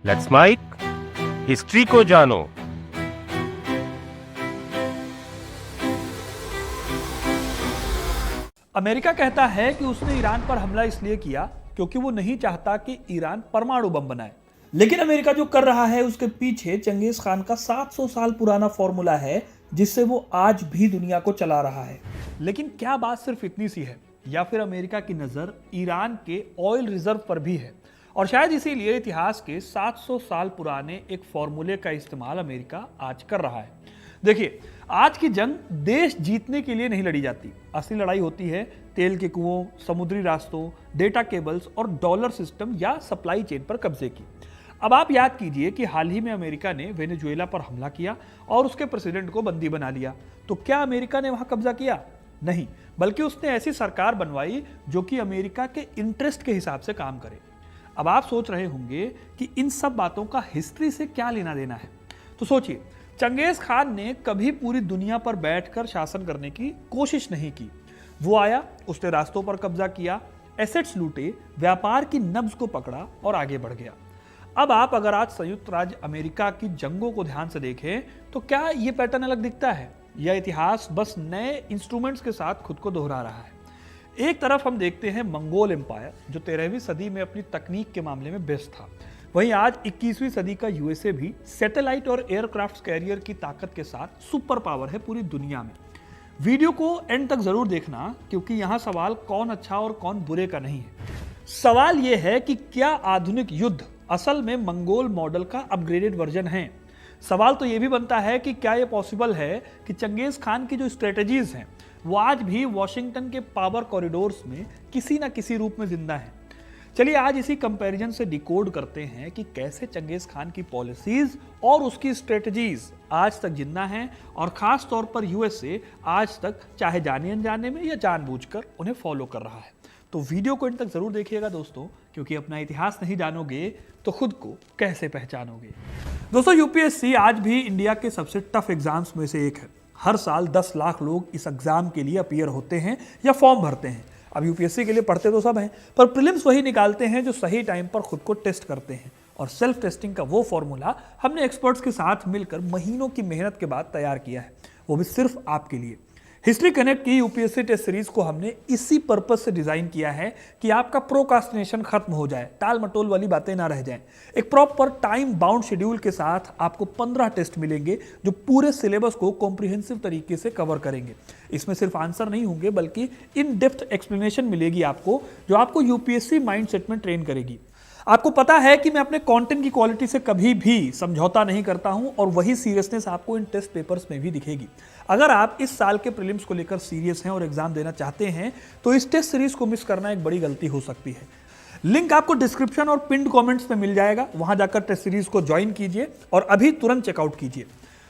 Let's mic history को जानो। America कहता है कि उसने ईरान पर हमला इसलिए किया क्योंकि वो नहीं चाहता कि ईरान परमाणु बम बनाए। लेकिन अमेरिका जो कर रहा है उसके पीछे चंगेज खान का 700 साल पुराना फॉर्मूला है जिससे वो आज भी दुनिया को चला रहा है। लेकिन क्या बात सिर्फ इतनी सी है या फिर अमेरिका की नजर ईरान के ऑयल रिजर्व पर भी है? और शायद इसीलिए इतिहास के 700 साल पुराने एक फॉर्मूले का इस्तेमाल अमेरिका आज कर रहा है। देखिए, आज की जंग देश जीतने के लिए नहीं लड़ी जाती। असली लड़ाई होती है तेल के कुओं, समुद्री रास्तों, डेटा केबल्स और डॉलर सिस्टम या सप्लाई चेन पर कब्जे की। अब आप याद कीजिए कि हाल ही में अमेरिका ने वेनेजुएला पर हमला किया और उसके प्रेसिडेंट को बंदी बना लिया। तो क्या अमेरिका ने वहां कब्जा किया? नहीं, बल्कि उसने ऐसी सरकार बनवाई जो कि अमेरिका के इंटरेस्ट के हिसाब से काम करे। अब आप सोच रहे होंगे कि इन सब बातों का हिस्ट्री से क्या लेना देना है। तो सोचिए, चंगेज खान ने कभी पूरी दुनिया पर बैठकर शासन करने की कोशिश नहीं की। वो आया, उसने रास्तों पर कब्जा किया, एसेट्स लूटे, व्यापार की नब्ज को पकड़ा और आगे बढ़ गया। अब आप अगर आज संयुक्त राज्य अमेरिका की जंगों को ध्यान से देखें तो क्या ये पैटर्न अलग दिखता है या इतिहास बस नए इंस्ट्रूमेंट्स के साथ खुद को दोहरा रहा है? एक तरफ हम देखते हैं मंगोल एम्पायर जो 13वीं सदी में अपनी तकनीक के मामले में बेस्ट था। वहीं आज 21वीं सदी का यूएसए भी सैटेलाइट और एयरक्राफ्ट कैरियर की ताकत के साथ सुपर पावर है पूरी दुनिया में। वीडियो को एंड तक जरूर देखना क्योंकि यहां सवाल कौन अच्छा और कौन बुरे का नहीं है। सवाल यह है कि क्या आधुनिक युद्ध असल में मंगोल मॉडल का अपग्रेडेड वर्जन है? सवाल तो यह भी बनता है कि क्या यह पॉसिबल है कि चंगेज खान की जो स्ट्रेटजीज हैं वो आज भी वॉशिंगटन के पावर कॉरिडोर्स में किसी ना किसी रूप में जिंदा है। चलिए आज इसी कंपैरिजन से डिकोड करते हैं कि कैसे चंगेज खान की पॉलिसीज और उसकी स्ट्रेटजीज आज तक जिंदा हैं और खास तौर पर यूएसए आज तक चाहे जाने अनजाने में या जानबूझकर उन्हें फॉलो कर रहा है। तो वीडियो को इन तक जरूर देखिएगा दोस्तों, क्योंकि अपना इतिहास नहीं जानोगे तो खुद को कैसे पहचानोगे। दोस्तों, यूपीएससी आज भी इंडिया के सबसे टफ एग्जाम्स में से एक है। हर साल 10 लाख लोग इस एग्जाम के लिए अपीयर होते हैं या फॉर्म भरते हैं। अब यूपीएससी के लिए पढ़ते तो सब हैं, पर प्रीलिम्स वही निकालते हैं जो सही टाइम पर खुद को टेस्ट करते हैं। और सेल्फ टेस्टिंग का वो फॉर्मूला हमने एक्सपर्ट्स के साथ मिलकर महीनों की मेहनत के बाद तैयार किया है, वो भी सिर्फ आपके लिए। हिस्ट्री कनेक्ट की यूपीएससी टेस्ट सीरीज को हमने इसी पर्पस से डिजाइन किया है कि आपका प्रोकास्टिनेशन खत्म हो जाए, टाल मटोल वाली बातें ना रह जाएं। एक प्रॉपर टाइम बाउंड शेड्यूल के साथ आपको 15 टेस्ट मिलेंगे जो पूरे सिलेबस को कॉम्प्रिहेंसिव तरीके से कवर करेंगे। इसमें सिर्फ आंसर नहीं होंगे बल्कि इन डेप्थ एक्सप्लेनेशन मिलेगी आपको, जो आपको यूपीएससी माइंडसेट में ट्रेन करेगी। आपको पता है कि मैं अपने कंटेंट की क्वालिटी से कभी भी समझौता नहीं करता हूं और वही सीरियसनेस आपको इन टेस्ट पेपर्स में भी दिखेगी। अगर आप इस साल के प्रीलिम्स को लेकर सीरियस हैं और एग्जाम देना चाहते हैं तो इस टेस्ट सीरीज को मिस करना एक बड़ी गलती हो सकती है। लिंक आपको डिस्क्रिप्शन और पिन्ड कमेंट्स में मिल जाएगा, वहां जाकर टेस्ट सीरीज को ज्वाइन कीजिए और अभी तुरंत चेकआउट कीजिए।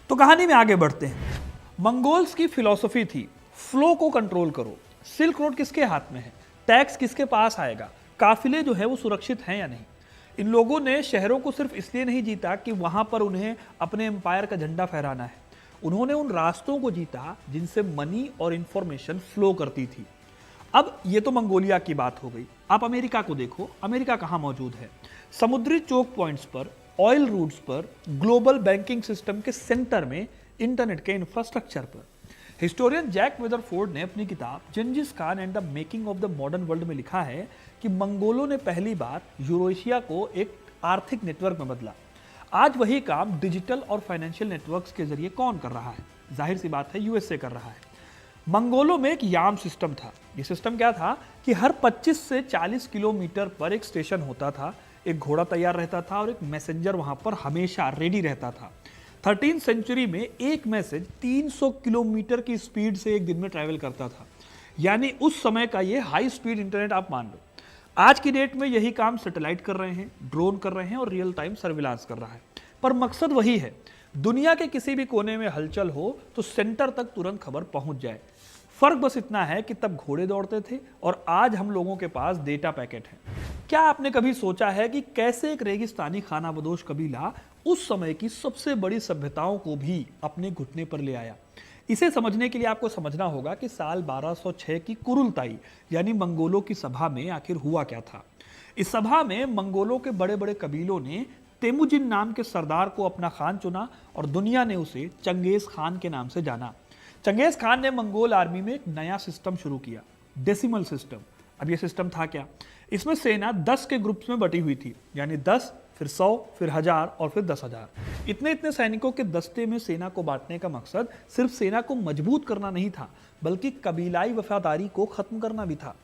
तो कहानी में आगे बढ़ते हैं। मंगोल्स की फिलॉसफी थी फ्लो को कंट्रोल करो। सिल्क रोड किसके हाथ में है? टैक्स किसके पास आएगा? काफिले जो है वो सुरक्षित हैं या नहीं? इन लोगों ने शहरों को सिर्फ इसलिए नहीं जीता कि वहां पर उन्हें अपने एम्पायर का झंडा फहराना है। उन्होंने उन रास्तों को जीता जिनसे मनी और इंफॉर्मेशन फ्लो करती थी। अब ये तो मंगोलिया की बात हो गई। आप अमेरिका को देखो, अमेरिका कहां मौजूद है? समुद्री चोक पॉइंट्स पर, ऑयल रूट्स पर, ग्लोबल बैंकिंग सिस्टम के सेंटर में, इंटरनेट के इंफ्रास्ट्रक्चर पर। हिस्टोरियन जैक वेदरफोर्ड ने अपनी किताब Genghis Khan and the making of the modern world में लिखा है कि मंगोलों ने पहली बार यूरेशिया को एक आर्थिक नेटवर्क में बदला। आज वही काम डिजिटल और फाइनेंशियल नेटवर्क्स के जरिए कौन कर रहा है? जाहिर सी बात है, यूएसए कर रहा है। मंगोलों में एक याम सिस्टम था। ये सिस्टम क्या था कि हर 25 से 40 किलोमीटर पर एक स्टेशन होता था, एक घोड़ा तैयार रहता था और एक मैसेंजर वहां पर हमेशा रेडी रहता था। 13वीं सेंचुरी में एक मैसेज 300 किलोमीटर की स्पीड से एक दिन में ट्रैवल करता था। यानी उस समय का ये हाई स्पीड इंटरनेट आप मान लो। आज की डेट में यही काम सैटेलाइट कर रहे हैं, ड्रोन कर रहे हैं और रियल टाइम सर्विलांस कर रहा है। पर मकसद वही है, दुनिया के किसी भी कोने में हलचल हो तो सेंटर तक तुरंत खबर पहुंच जाए। फर्क बस इतना है कि तब घोड़े दौड़ते थे और आज हम लोगों के पास डेटा पैकेट है। क्या आपने कभी सोचा है कि कैसे एक रेगिस्तानी खानाबदोश कबीला उस समय की सबसे बड़ी सभ्यताओं को भी अपने घुटने पर ले आया? इसे समझने के लिए आपको समझना होगा कि साल 1206 की कुरुलताई यानी मंगोलों की सभा में आखिर हुआ क्या था। इस सभा में मंगोलों के बड़े बड़े कबीलों ने तेमुजिन नाम के सरदार को अपना खान चुना और दुनिया ने उसे चंगेज खान के नाम से जाना। चंगेज खान ने मंगोल आर्मी में एक नया सिस्टम शुरू किया, डेसिमल सिस्टम। अब ये सिस्टम था क्या? इसमें सेना 10 के ग्रुप्स में बटी हुई थी, यानी 10, फिर 100, फिर 1000 और फिर 10,000। इतने सैनिकों के दस्ते में सेना को बांटने का मकसद सिर्फ सेना को मजबूत करना नहीं था, बल्कि कबीलाई वफादारी को खत्म करना भी था।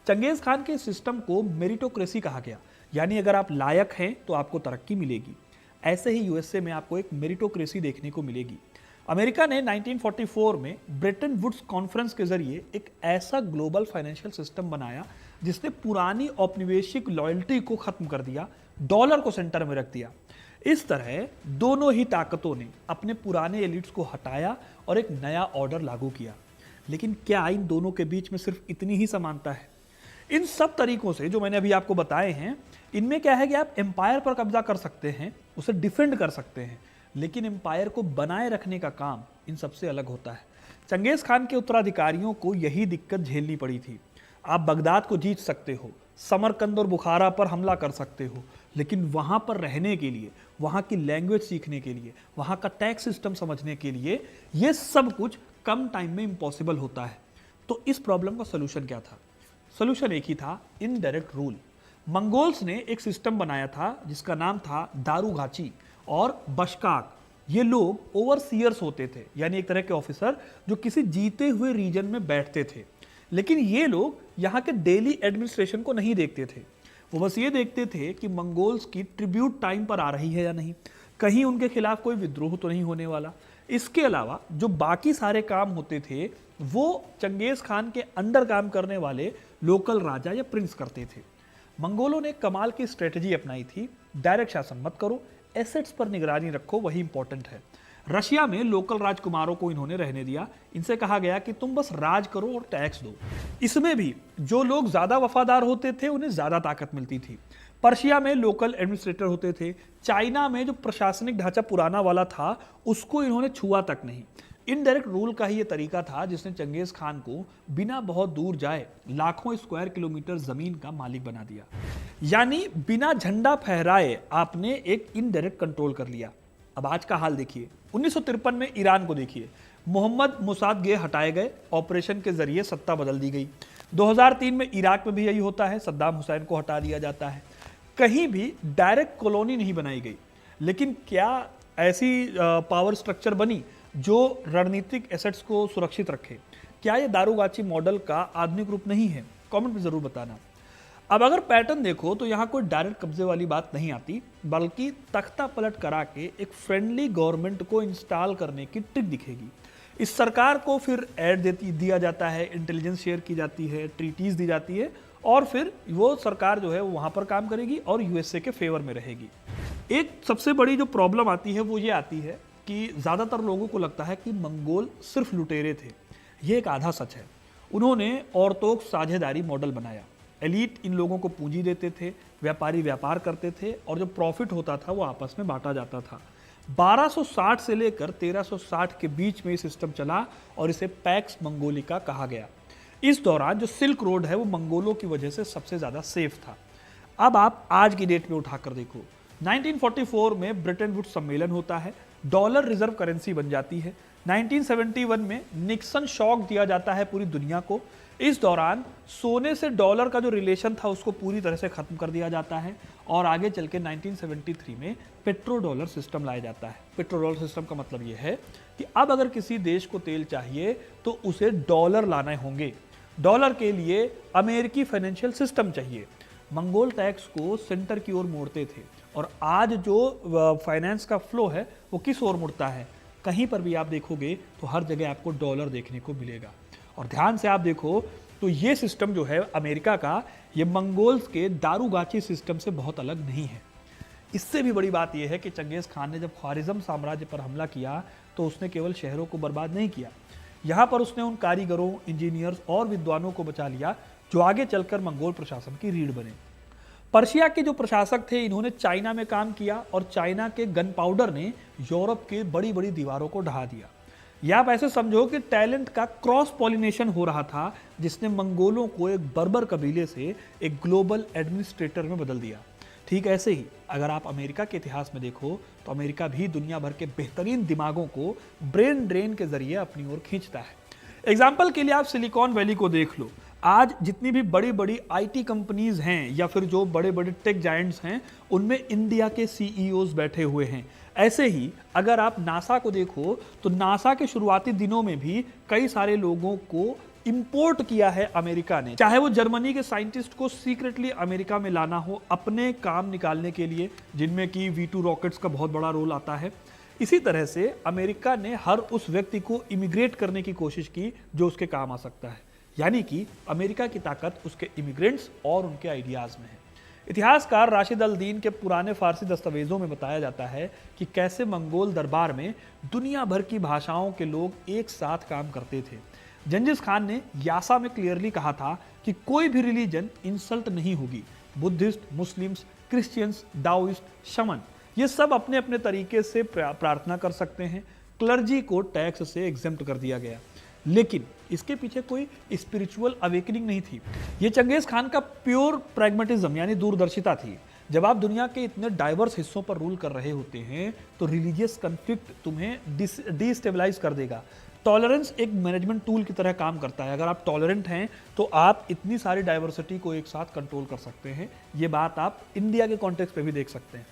चंगेज खान के सिस्टम को मेरिटोक्रेसी कहा गया, यानी अगर आप लायक हैं तो आपको तरक्की मिलेगी। ऐसे ही यूएसए में आपको एक मेरिटोक्रेसी देखने को मिलेगी। अमेरिका ने 1944 में ब्रेटन वुड्स कॉन्फ्रेंस के जरिए एक ऐसा ग्लोबल फाइनेंशियल सिस्टम बनाया जिसने पुरानी औपनिवेशिक लॉयल्टी को खत्म कर दिया, डॉलर को सेंटर में रख दिया। इस तरह दोनों ही ताकतों ने अपने पुराने एलिट्स को हटाया और एक नया ऑर्डर लागू किया। लेकिन क्या इन दोनों के बीच में सिर्फ इतनी ही समानता है? इन सब तरीकों से जो मैंने अभी आपको बताए हैं, इनमें क्या है कि आप एम्पायर पर कब्जा कर सकते हैं, उसे डिफेंड कर सकते हैं, लेकिन एम्पायर को बनाए रखने का काम इन सबसे अलग होता है। चंगेज खान के उत्तराधिकारियों को यही दिक्कत झेलनी पड़ी थी। आप बगदाद को जीत सकते हो, समरकंद और बुखारा पर हमला कर सकते हो, लेकिन वहां पर रहने के लिए, वहां की लैंग्वेज सीखने के लिए, वहां का टैक्स सिस्टम समझने के लिए यह सब कुछ कम टाइम में इम्पॉसिबल होता है। तो इस प्रॉब्लम का सोल्यूशन क्या था? सोल्यूशन एक ही था, इनडायरेक्ट रूल। मंगोल्स ने एक सिस्टम बनाया था जिसका नाम था दारूगाची और बशकाक। ये लोग ओवरसीयर्स होते थे, यानी एक तरह के ऑफिसर जो किसी जीते हुए रीजन में बैठते थे। लेकिन ये लोग यहाँ के डेली एडमिनिस्ट्रेशन को नहीं देखते थे, वो बस ये देखते थे कि मंगोल्स की ट्रिब्यूट टाइम पर आ रही है या नहीं, कहीं उनके खिलाफ कोई विद्रोह तो नहीं होने वाला। इसके अलावा जो बाकी सारे काम होते थे वो चंगेज खान के अंडर काम करने वाले लोकल राजा या प्रिंस करते थे। मंगोलों ने कमाल की स्ट्रेटजी अपनाई थी, डायरेक्ट शासन मत करो, एसेट्स पर निगरानी रखो, वही इंपॉर्टेंट है। रशिया में लोकल राजकुमारों को इन्होंने रहने दिया। इनसे कहा गया कि तुम बस राज करो और टैक्स दो। इसमें भी जो लोग ज्यादा वफादार होते थे उन्हें ज्यादा ताकत मिलती थी। पर्शिया में लोकल एडमिनिस्ट्रेटर होते थे। चाइना में जो प्रशासनिक ढांचा पुराना वाला था उसको इन्होंने छुआ तक नहीं। इनडायरेक्ट रूल का ही ये तरीका था जिसने चंगेज खान को बिना बहुत दूर जाए लाखों स्क्वायर किलोमीटर जमीन का मालिक बना दिया। यानी बिना झंडा फहराए आपने एक इनडायरेक्ट कंट्रोल कर लिया। अब आज का हाल देखिए, 1953 में ईरान को देखिए, मोहम्मद मोसादगे हटाए गए, ऑपरेशन के जरिए सत्ता बदल दी गई। 2003 में इराक में भी यही होता है, सद्दाम हुसैन को हटा दिया जाता है। कहीं भी डायरेक्ट कॉलोनी नहीं बनाई गई। लेकिन क्या ऐसी पावर स्ट्रक्चर बनी जो रणनीतिक एसेट्स को सुरक्षित रखे? क्या ये दारूगाची मॉडल का आधुनिक रूप नहीं है? कमेंट में जरूर बताना। अब अगर पैटर्न देखो तो यहाँ कोई डायरेक्ट कब्जे वाली बात नहीं आती, बल्कि तख्ता पलट करा के एक फ्रेंडली गवर्नमेंट को इंस्टॉल करने की ट्रिक दिखेगी। इस सरकार को फिर एड दिया जाता है, इंटेलिजेंस शेयर की जाती है, ट्रीटीज दी जाती है, और फिर वो सरकार जो है वो वहाँ पर काम करेगी और यूएसए के फेवर में रहेगी। एक सबसे बड़ी जो प्रॉब्लम आती है वो ये आती है कि ज़्यादातर लोगों को लगता है कि मंगोल सिर्फ लुटेरे थे। ये एक आधा सच है। उन्होंने ऑर्थोडॉक्स साझेदारी मॉडल बनाया। एलीट इन लोगों को पूंजी देते थे, व्यापारी व्यापार करते थे, और जो प्रॉफिट होता था वो आपस में बांटा जाता था। 1260 से लेकर 1360 के बीच में ये सिस्टम चला और इसे पैक्स मंगोलिका कहा गया। इस दौरान जो सिल्क रोड है वो मंगोलों की वजह से सबसे ज़्यादा सेफ था। अब आप आज की डेट में उठाकर देखो, 1944 में ब्रिटेन वुड्स सम्मेलन होता है, डॉलर रिजर्व करेंसी बन जाती है। 1971 में निक्सन शॉक दिया जाता है पूरी दुनिया को। इस दौरान सोने से डॉलर का जो रिलेशन था उसको पूरी तरह से खत्म कर दिया जाता है, और आगे चल के 1973 में पेट्रो डॉलर सिस्टम लाया जाता है। पेट्रो डॉलर सिस्टम का मतलब यह है कि अब अगर किसी देश को तेल चाहिए तो उसे डॉलर लाने होंगे। डॉलर के लिए अमेरिकी फाइनेंशियल सिस्टम चाहिए। मंगोल टैक्स को सेंटर की ओर मोड़ते थे, और आज जो फाइनेंस का फ्लो है वो किस ओर मुड़ता है? कहीं पर भी आप देखोगे तो हर जगह आपको डॉलर देखने को मिलेगा। और ध्यान से आप देखो तो ये सिस्टम जो है अमेरिका का, ये मंगोल्स के दारूगाची सिस्टम से बहुत अलग नहीं है। इससे भी बड़ी बात यह है कि चंगेज खान ने जब ख्वारिज़म साम्राज्य पर हमला किया तो उसने केवल शहरों को बर्बाद नहीं किया, यहाँ पर उसने उन कारीगरों, इंजीनियर्स और विद्वानों को बचा लिया जो आगे चलकर मंगोल प्रशासन की रीढ़ बने। पर्शिया के जो प्रशासक थे इन्होंने चाइना में काम किया, और चाइना के गन पाउडर ने यूरोप के बड़ी बड़ी दीवारों को ढहा दिया। या आप ऐसे समझो कि टैलेंट का क्रॉस पॉलिनेशन हो रहा था, जिसने मंगोलों को एक बर्बर कबीले से एक ग्लोबल एडमिनिस्ट्रेटर में बदल दिया। ठीक ऐसे ही अगर आप अमेरिका के इतिहास में देखो तो अमेरिका भी दुनिया भर के बेहतरीन दिमागों को ब्रेन ड्रेन के जरिए अपनी ओर खींचता है। एग्जाम्पल के लिए आप सिलिकॉन वैली को देख लो। आज जितनी भी बड़ी बड़ी आईटी कंपनीज हैं या फिर जो बड़े बड़े टेक जायंट्स हैं, उनमें इंडिया के सीईओज बैठे हुए हैं। ऐसे ही अगर आप नासा को देखो तो नासा के शुरुआती दिनों में भी कई सारे लोगों को इंपोर्ट किया है अमेरिका ने, चाहे वो जर्मनी के साइंटिस्ट को सीक्रेटली अमेरिका में लाना हो अपने काम निकालने के लिए, जिनमें कि V2 रॉकेट्स का बहुत बड़ा रोल आता है। इसी तरह से अमेरिका ने हर उस व्यक्ति को इमिग्रेट करने की कोशिश की जो उसके काम आ सकता है, यानी कि अमेरिका की ताकत उसके इमिग्रेंट्स और उनके आइडियाज में है। इतिहासकार राशिद अल दीन के पुराने फारसी दस्तावेजों में बताया जाता है कि कैसे मंगोल दरबार में दुनिया भर की भाषाओं के लोग एक साथ काम करते थे। जंजिस खान ने यासा में क्लियरली कहा था कि कोई भी रिलीजन इंसल्ट नहीं होगी। बुद्धिस्ट, मुस्लिम्स, क्रिश्चियंस, डाओइस्ट, शमन, ये सब अपने अपने तरीके से प्रार्थना कर सकते हैं। क्लर्जी को टैक्स से एग्जेम्प्ट कर दिया गया, लेकिन इसके पीछे कोई स्पिरिचुअल अवेकनिंग नहीं थी। ये चंगेज खान का प्योर प्रैग्मेटिज्म यानी दूरदर्शिता थी। जब आप दुनिया के इतने डाइवर्स हिस्सों पर रूल कर रहे होते हैं तो रिलीजियस कन्फ्लिक्ट तुम्हें डिस्टेबलाइज कर देगा। टॉलरेंस एक मैनेजमेंट टूल की तरह काम करता है। अगर आप टॉलरेंट हैं तो आप इतनी सारी डाइवर्सिटी को एक साथ कंट्रोल कर सकते हैं। ये बात आप इंडिया के कॉन्टेक्स्ट पे भी देख सकते हैं।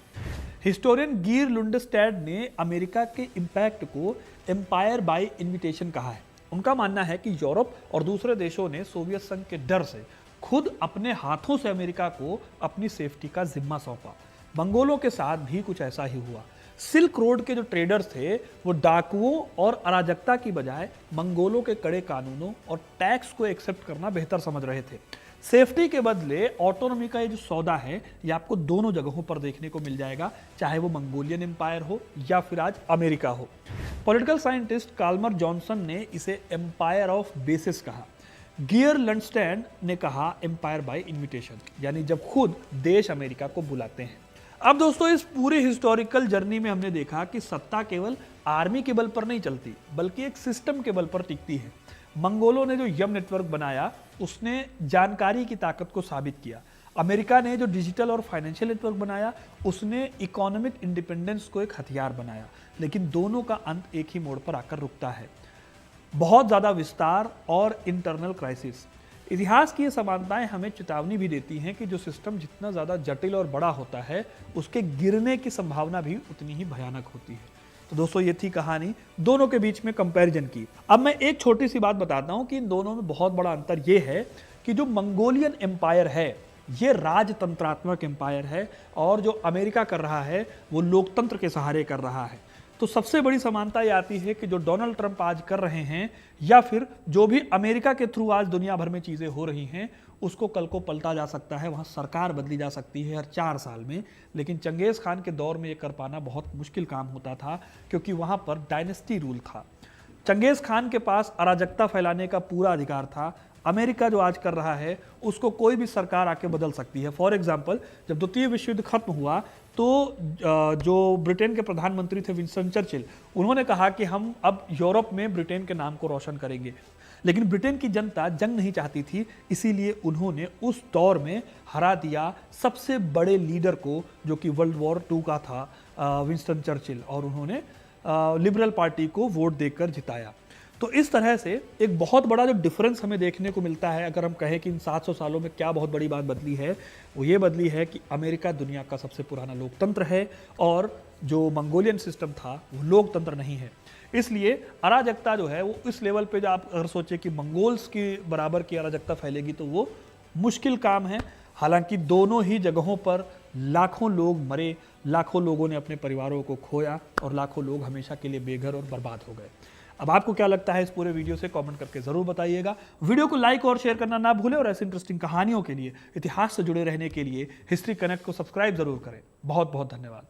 हिस्टोरियन गियर लुंडस्टैड ने अमेरिका के इम्पैक्ट को एम्पायर बाय इन्विटेशन कहा है। उनका मानना है कि यूरोप और दूसरे देशों ने सोवियत संघ के डर से खुद अपने हाथों से अमेरिका को अपनी सेफ्टी का जिम्मा सौंपा। मंगोलों के साथ भी कुछ ऐसा ही हुआ। सिल्क रोड के जो ट्रेडर्स थे वो डाकुओं और अराजकता की बजाय मंगोलों के कड़े कानूनों और टैक्स को एक्सेप्ट करना बेहतर समझ रहे थे। सेफ्टी के बदले ऑटोनॉमी का ये जो सौदा है ये आपको दोनों जगहों पर देखने को मिल जाएगा, चाहे वो मंगोलियन एम्पायर हो या फिर आज अमेरिका हो। पॉलिटिकल साइंटिस्ट काल्मर जॉनसन ने इसे एम्पायर ऑफ बेसिस कहा। गियर लंडस्टैंड ने कहा एम्पायर बाय इन्विटेशन, यानी जब खुद देश अमेरिका को बुलाते हैं। अब दोस्तों, इस पूरे हिस्टोरिकल जर्नी में हमने देखा कि सत्ता केवल आर्मी के बल पर नहीं चलती बल्कि एक सिस्टम के बल पर टिकती है। मंगोलों ने जो यम नेटवर्क बनाया उसने जानकारी की ताकत को साबित किया। अमेरिका ने जो डिजिटल और फाइनेंशियल नेटवर्क बनाया उसने इकोनॉमिक इंडिपेंडेंस को एक हथियार बनाया। लेकिन दोनों का अंत एक ही मोड़ पर आकर रुकता है, बहुत ज़्यादा विस्तार और इंटरनल क्राइसिस। इतिहास की ये समानताएं हमें चेतावनी भी देती हैं कि जो सिस्टम जितना ज़्यादा जटिल और बड़ा होता है उसके गिरने की संभावना भी उतनी ही भयानक होती है। तो दोस्तों, ये थी कहानी दोनों के बीच में कंपैरिजन की। अब मैं एक छोटी सी बात बताता हूं कि इन दोनों में बहुत बड़ा अंतर ये है कि जो मंगोलियन एम्पायर है ये राजतंत्रात्मक एम्पायर है और जो अमेरिका कर रहा है वो लोकतंत्र के सहारे कर रहा है। तो सबसे बड़ी समानता ये आती है कि जो डोनाल्ड ट्रंप आज कर रहे हैं या फिर जो भी अमेरिका के थ्रू आज दुनिया भर में चीज़ें हो रही हैं उसको कल को पलटा जा सकता है, वहाँ सरकार बदली जा सकती है हर 4 साल में। लेकिन चंगेज़ खान के दौर में ये कर पाना बहुत मुश्किल काम होता था क्योंकि वहाँ पर डायनेस्टी रूल था। चंगेज़ खान के पास अराजकता फैलाने का पूरा अधिकार था। अमेरिका जो आज कर रहा है उसको कोई भी सरकार आके बदल सकती है। फॉर एग्जाम्पल, जब द्वितीय विश्व युद्ध खत्म हुआ तो जो ब्रिटेन के प्रधानमंत्री थे विंस्टन चर्चिल, उन्होंने कहा कि हम अब यूरोप में ब्रिटेन के नाम को रोशन करेंगे। लेकिन ब्रिटेन की जनता जंग नहीं चाहती थी, इसीलिए उन्होंने उस दौर में हरा दिया सबसे बड़े लीडर को जो कि वर्ल्ड वॉर 2 का था, विंस्टन चर्चिल, और उन्होंने लिबरल पार्टी को वोट देकर जिताया। तो इस तरह से एक बहुत बड़ा जो डिफरेंस हमें देखने को मिलता है, अगर हम कहें कि इन 700 सालों में क्या बहुत बड़ी बात बदली है, वो ये बदली है कि अमेरिका दुनिया का सबसे पुराना लोकतंत्र है और जो मंगोलियन सिस्टम था वो लोकतंत्र नहीं है। इसलिए अराजकता जो है वो इस लेवल पे, जो आप अगर सोचे कि मंगोल्स की बराबर की अराजकता फैलेगी तो वो मुश्किल काम है। हालांकि दोनों ही जगहों पर लाखों लोग मरे, लाखों लोगों ने अपने परिवारों को खोया और लाखों लोग हमेशा के लिए बेघर और बर्बाद हो गए। अब आपको क्या लगता है इस पूरे वीडियो से, कमेंट करके जरूर बताइएगा। वीडियो को लाइक और शेयर करना ना भूलें और ऐसी इंटरेस्टिंग कहानियों के लिए, इतिहास से जुड़े रहने के लिए हिस्ट्री कनेक्ट को सब्सक्राइब जरूर करें। बहुत बहुत धन्यवाद।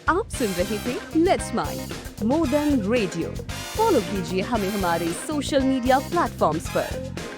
आप सुन रहे थे let's mind more than radio. Follow कीजिए हमें हमारे सोशल मीडिया प्लेटफॉर्म्स पर।